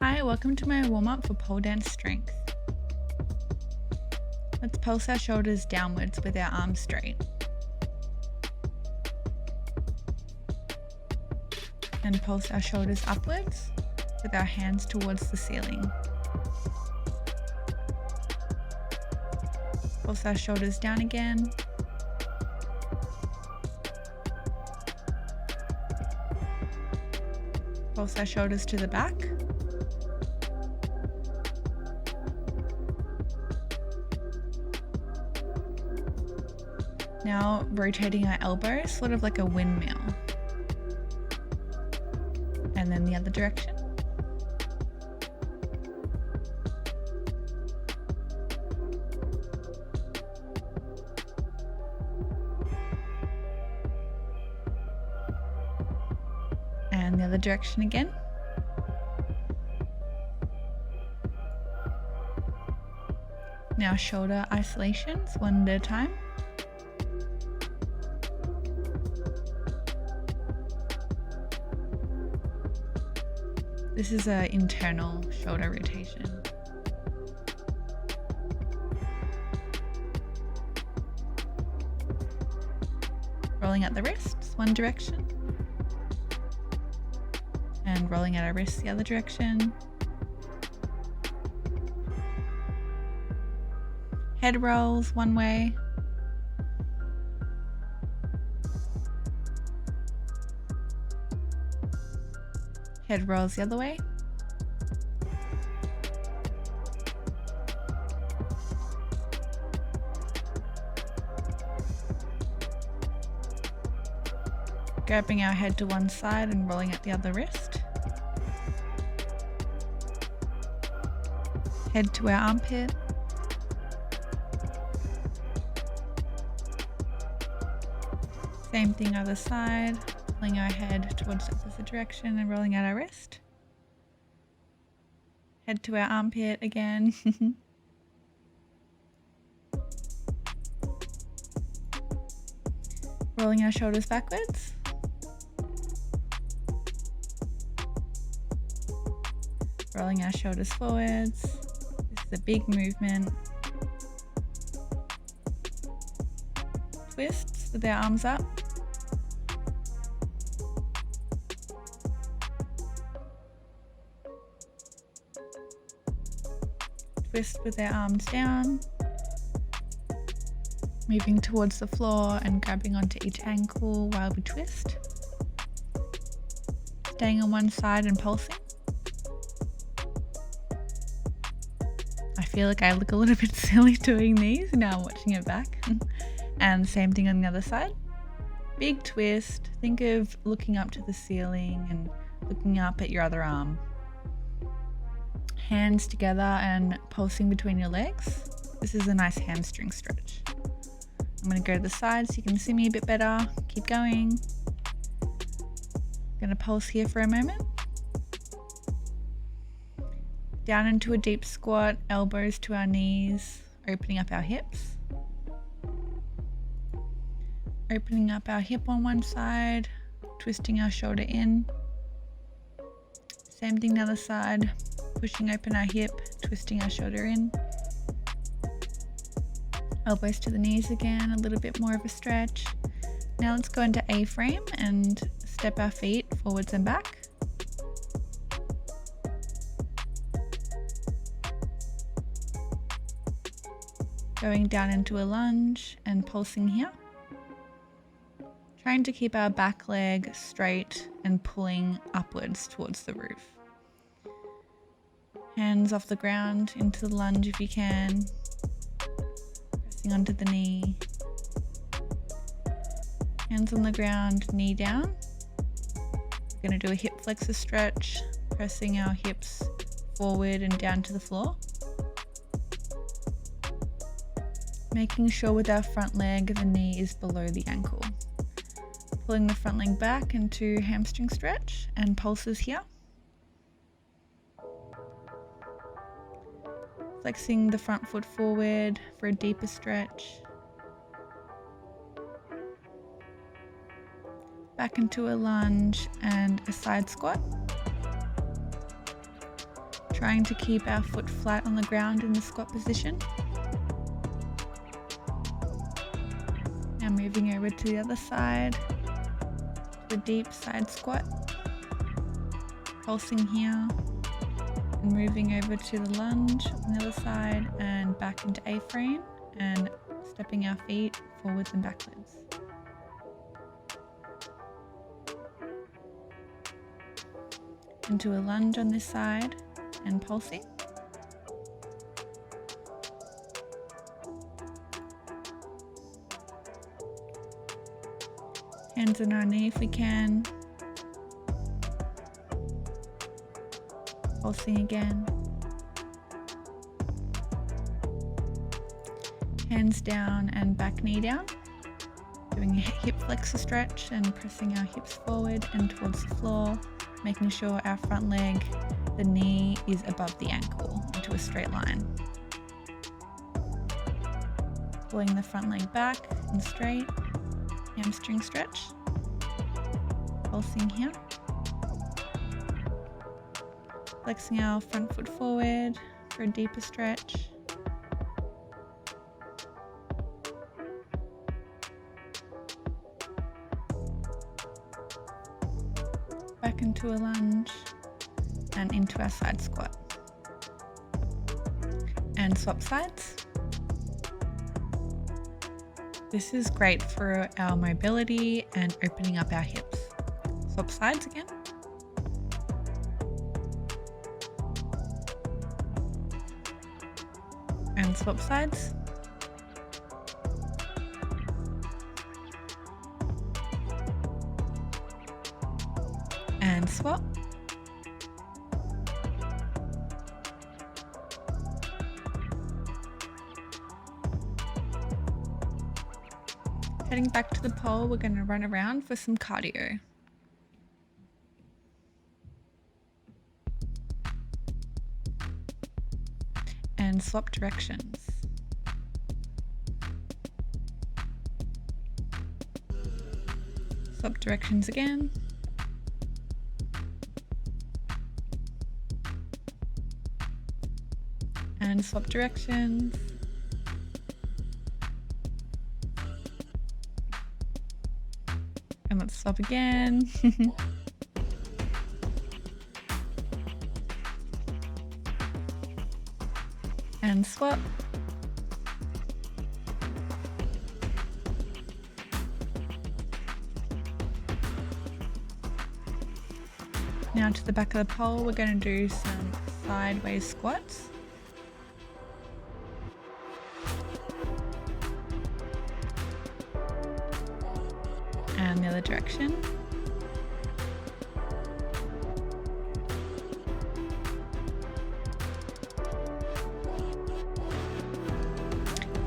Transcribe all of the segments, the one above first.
Hi, welcome to my warm-up for pole dance strength. Let's pulse our shoulders downwards with our arms straight. And pulse our shoulders upwards with our hands towards the ceiling. Pulse our shoulders down again. Pulse our shoulders to the back. Now rotating our elbows, sort of like a windmill. And then the other direction. And the other direction again. Now shoulder isolations one at a time. This is an internal shoulder rotation. Rolling out the wrists one direction. And rolling out our wrists the other direction. Head rolls one way. Head rolls the other way. Grabbing our head to one side and rolling out the other wrist. Head to our armpit. Same thing other side. Pulling our head towards the opposite direction and rolling out our wrist. Head to our armpit again. Rolling our shoulders backwards. Rolling our shoulders forwards. This is a big movement. Twists with our arms up. Twist with our arms down, moving towards the floor and grabbing onto each ankle while we twist. Staying on one side and pulsing. I feel like I look a little bit silly doing these now I'm watching it back. And same thing on the other side. Big twist. Think of looking up to the ceiling and looking up at your other arm. Hands together and pulsing between your legs. This is a nice hamstring stretch. I'm going to go to the side so you can see me a bit better. Keep going. Going to pulse here for a moment. Down into a deep squat, elbows to our knees, opening up our hips. Opening up our hip on one side, twisting our shoulder in. Same thing the other side. Pushing open our hip, twisting our shoulder in. Elbows to the knees again, a little bit more of a stretch. Now let's go into A-frame and step our feet forwards and back. Going down into a lunge and pulsing here. Trying to keep our back leg straight and pulling upwards towards the roof. Hands off the ground into the lunge if you can. Pressing onto the knee. Hands on the ground, knee down. We're going to do a hip flexor stretch, pressing our hips forward and down to the floor. Making sure with our front leg the knee is below the ankle. Pulling the front leg back into hamstring stretch and pulses here. Flexing the front foot forward for a deeper stretch. Back into a lunge and a side squat. trying to keep our foot flat on the ground in the squat position. Now moving over to the other side, to a deep side squat. Pulsing here, and moving over to the lunge on the other side and back into A-frame and stepping our feet forwards and backwards. Into a lunge on this side and pulsing. Hands on our knee if we can. Pulsing again. Hands down and back knee down. Doing a hip flexor stretch and pressing our hips forward and towards the floor, making sure our front leg, the knee, is above the ankle into a straight line. Pulling the front leg back and straight, hamstring stretch. Pulsing here. Flexing our front foot forward for a deeper stretch. Back into a lunge and into our side squat. And swap sides. This is great for our mobility and opening up our hips. Swap sides again. And swap sides. And swap. Heading back to the pole, we're going to run around for some cardio. And swap directions. Swap directions again. And swap directions. And let's swap again. And swap. Now to the back of the pole, we're going to do some sideways squats. And the other direction.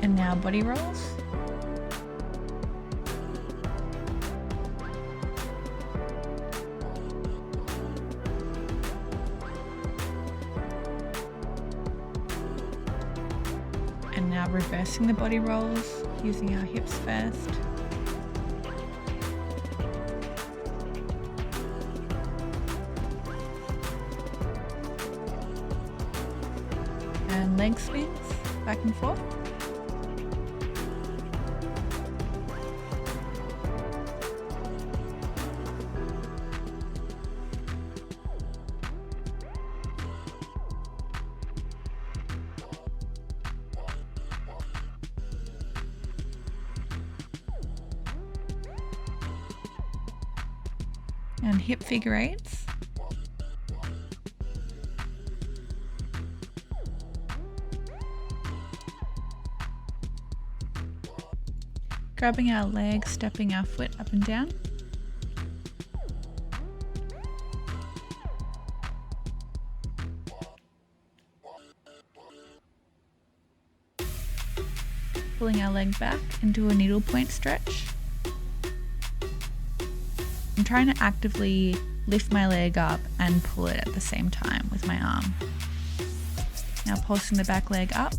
And now body rolls. And now reversing the body rolls using our hips first. And leg swings back and forth. And hip figure eights. Grabbing our leg, stepping our foot up and down. Pulling our leg back into a needlepoint stretch. I'm trying to actively lift my leg up and pull it at the same time with my arm. Now pulsing the back leg up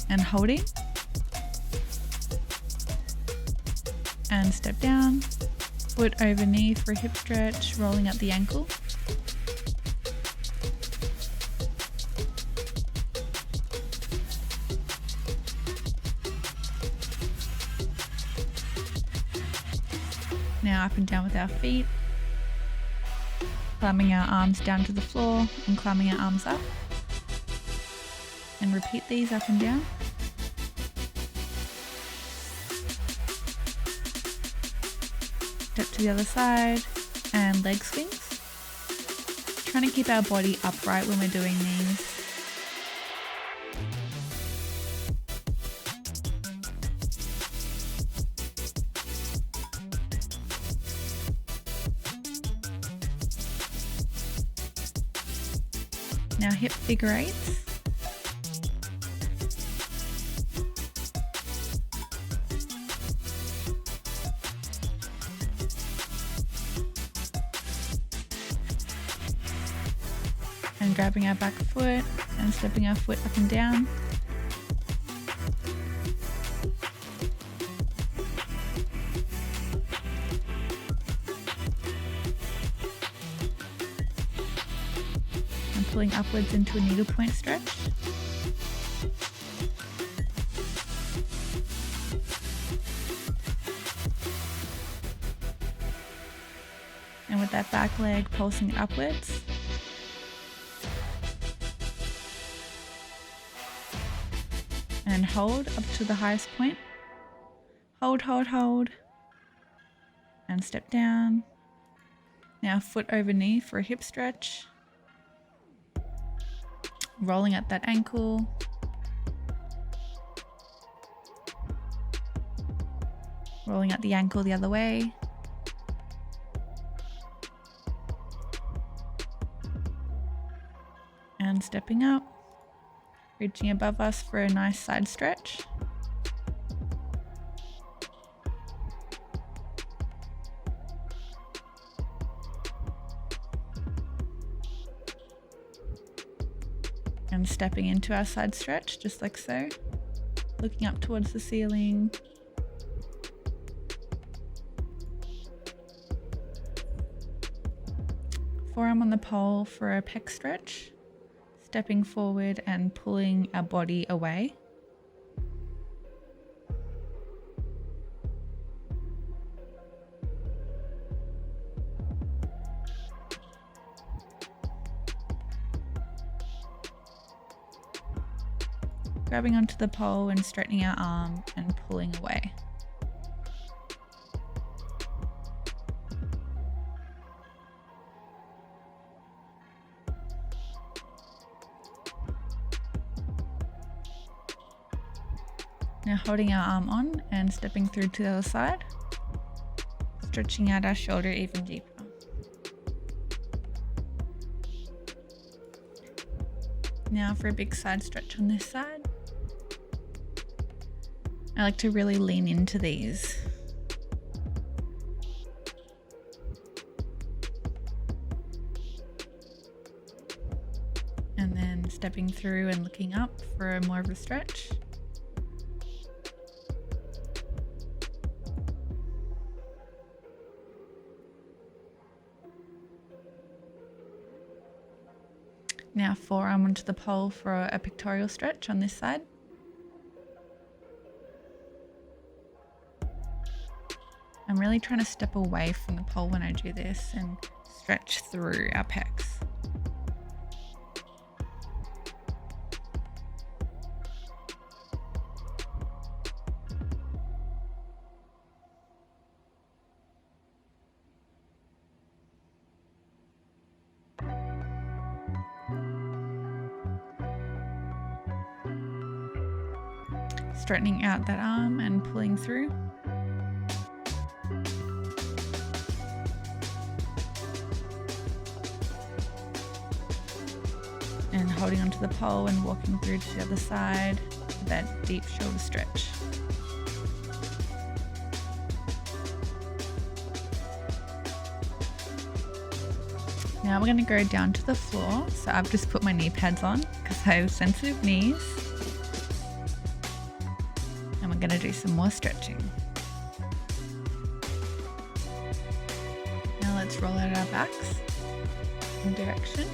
and holding. And step down, foot over knee for a hip stretch, rolling up the ankle. now up and down with our feet, climbing our arms down to the floor and climbing our arms up. And repeat these up and down. Step to the other side and leg swings. Trying to keep our body upright when we're doing these. Now hip figure eights. And grabbing our back foot and stepping our foot up and down. And pulling upwards into a needlepoint stretch. And with that back leg pulsing upwards. And hold up to the highest point. Hold, hold, hold. And step down. Now foot over knee for a hip stretch. Rolling at that ankle. Rolling at the ankle the other way. And stepping up. Reaching above us for a nice side stretch. And stepping into our side stretch, just like so. Looking up towards the ceiling. Forearm on the pole for a pec stretch. Stepping forward and pulling our body away. Grabbing onto the pole and straightening our arm and pulling away. Now holding our arm on and stepping through to the other side, stretching out our shoulder even deeper. Now for a big side stretch on this side. I like to really lean into these. And then stepping through and looking up for more of a stretch. Now forearm onto the pole for a pectoral stretch on this side. I'm really trying to step away from the pole when I do this and stretch through our pecs. Straightening out that arm and pulling through. And holding onto the pole and walking through to the other side with that deep shoulder stretch. Now we're going to go down to the floor. So I've just put my knee pads on because I have sensitive knees. And we're going to do some more stretching. Now let's roll out our backs in direction.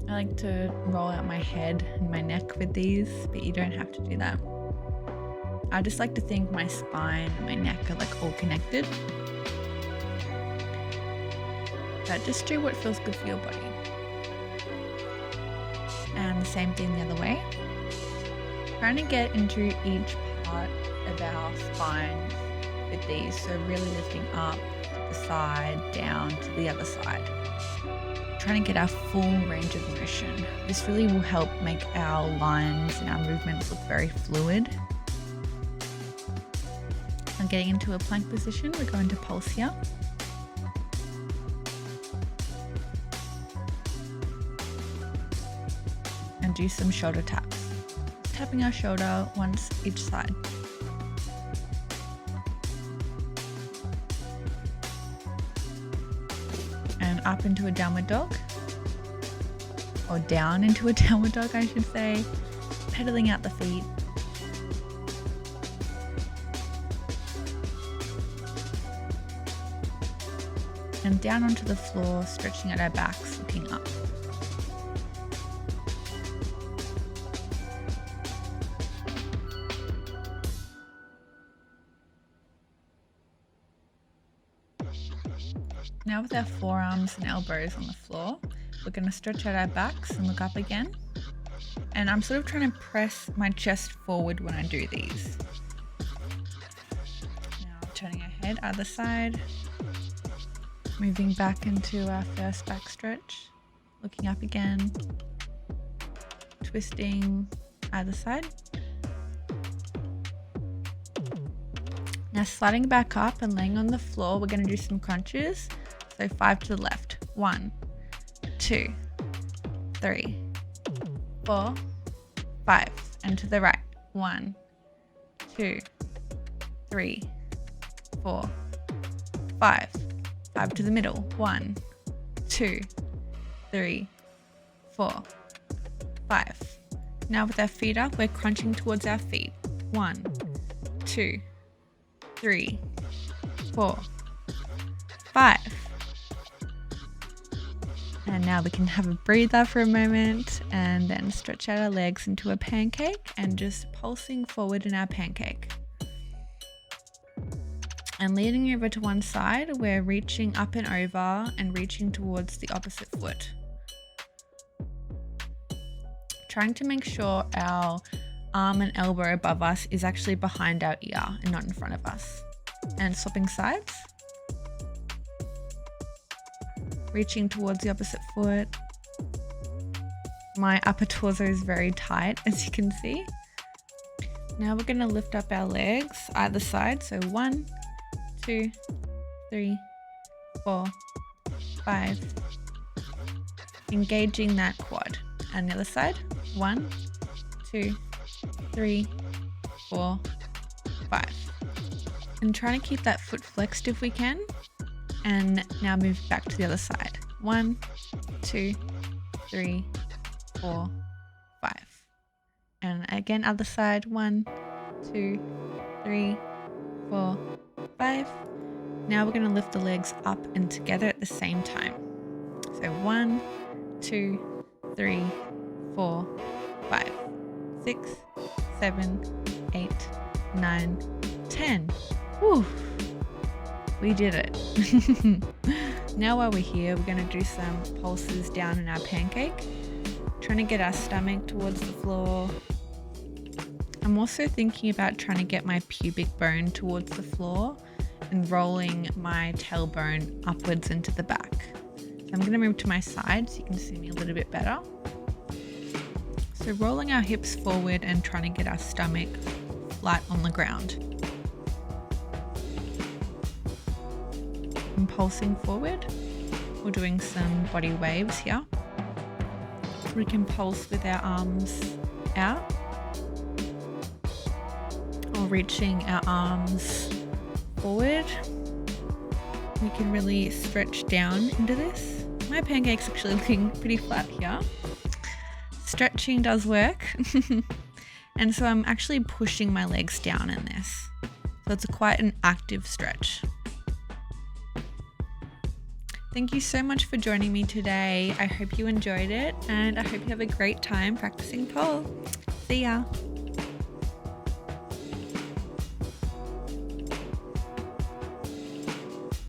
I like to roll out my head and my neck with these, but you don't have to do that. I just like to think my spine and my neck are like all connected. But just do what feels good for your body. And the same thing the other way. Trying to get into each part of our spine with these. So really lifting up to the side, down to the other side. Trying to get our full range of motion. This really will help make our lines and our movements look very fluid. I'm getting into a plank position. We're going to pulse here. And do some shoulder taps. Tapping our shoulder once each side. And up into a downward dog. Or down into a downward dog, I should say. Pedaling out the feet. And down onto the floor, stretching out our backs, looking up. Now with our forearms and elbows on the floor, we're going to stretch out our backs and look up again. And I'm sort of trying to press my chest forward when I do these. Now turning our head other side, moving back into our first back stretch, looking up again, twisting either side. Now sliding back up and laying on the floor, we're going to do some crunches. So 5 to the left. 1, 2, 3, 4, 5. And to the right. 1, 2, 3, 4, 5. 5 to the middle. 1, 2, 3, 4, 5. Now with our feet up, we're crunching towards our feet. 1, 2, 3, 4, 5. And now we can have a breather for a moment and then stretch out our legs into a pancake and just pulsing forward in our pancake. And leaning over to one side, we're reaching up and over and reaching towards the opposite foot. Trying to make sure our arm and elbow above us is actually behind our ear and not in front of us. And swapping sides. Reaching towards the opposite foot. My upper torso is very tight, as you can see. Now we're going to lift up our legs either side. So 1, 2, 3, 4, 5. Engaging that quad. And the other side. 1, 2, 3, 4, 5. And trying to keep that foot flexed if we can. And now move back to the other side. 1, 2, 3, 4, 5. And again, other side. 1, 2, 3, 4, 5. Now we're going to lift the legs up and together at the same time. So 1, 2, 3, 4, 5, 6, 7, 8, 9, 10. Woo! We did it. Now while we're here, we're going to do some pulses down in our pancake. Trying to get our stomach towards the floor. I'm also thinking about trying to get my pubic bone towards the floor and rolling my tailbone upwards into the back. So I'm going to move to my side so you can see me a little bit better. So rolling our hips forward and trying to get our stomach flat on the ground. And pulsing forward. We're doing some body waves here. We can pulse with our arms out or reaching our arms forward. We can really stretch down into this. My pancake's actually looking pretty flat here. Stretching does work. And so I'm actually pushing my legs down in this. So it's quite an active stretch. Thank you so much for joining me today. I hope you enjoyed it and I hope you have a great time practicing pole. See ya.